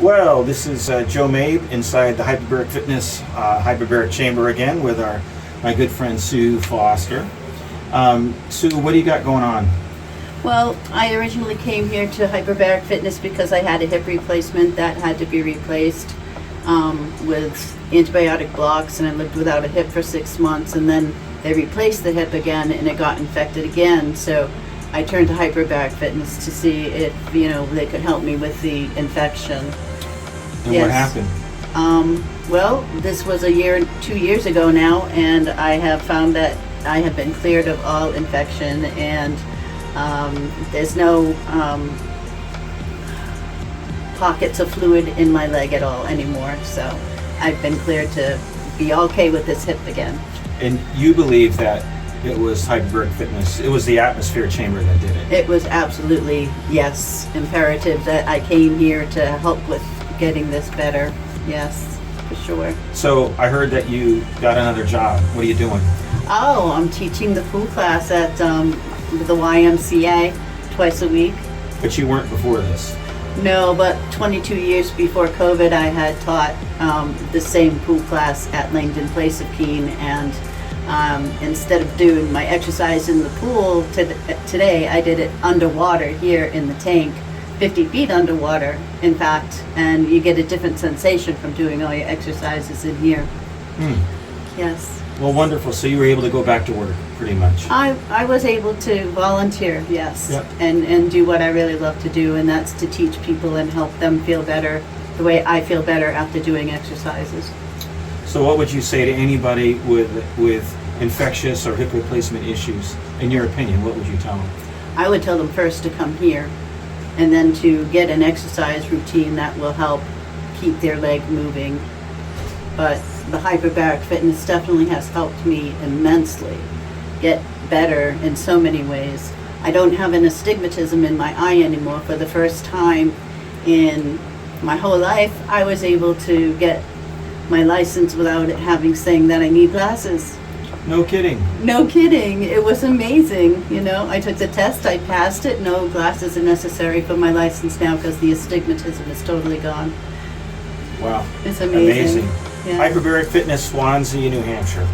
Well, this is Joe Mabe inside the Hyperbaric Fitness Hyperbaric Chamber again with my good friend Sue Foster. Sue, what do you got going on? Well, I originally came here to Hyperbaric Fitness because I had a hip replacement that had to be replaced with antibiotic blocks, and I lived without a hip for 6 months, and then they replaced the hip again and it got infected again. So I turned to Hyperbaric Fitness to see if they could help me with the infection. And Yes. what happened? Well, this was 2 years ago now, and I have found that I have been cleared of all infection, and there's no pockets of fluid in my leg at all anymore. So I've been cleared to be okay with this hip again. And you believe that it was Hyperbaric Fitness, it was the atmosphere chamber that did it? It was absolutely, yes, imperative that I came here to help with getting this better. Yes, for sure. So I heard that you got another job. What are you doing? Oh, I'm teaching the pool class at the YMCA twice a week. But you weren't before this. No, but 22 years before COVID, I had taught the same pool class at Langdon Place of Keene, and instead of doing my exercise in the pool today, I did it underwater here in the tank, 50 feet underwater, in fact, and you get a different sensation from doing all your exercises in here. Yes. Well, wonderful. So you were able to go back to work, pretty much. I was able to volunteer, yes, Yep. and do what I really love to do, and that's to teach people and help them feel better the way I feel better after doing exercises. So what would you say to anybody with infectious or hip replacement issues? In your opinion, what would you tell them? I would tell them first to come here, and then to get an exercise routine that will help keep their leg moving. But the Hyperbaric Fitness definitely has helped me immensely get better in so many ways. I don't have an astigmatism in my eye anymore. For the first time in my whole life, I was able to get my license without it saying that I need glasses. No kidding. No kidding. It was amazing. I took the test, I passed it. No glasses are necessary for my license now because the astigmatism is totally gone. Wow. It's amazing. Amazing. Yeah. Hyperbaric Fitness, Swansea, New Hampshire.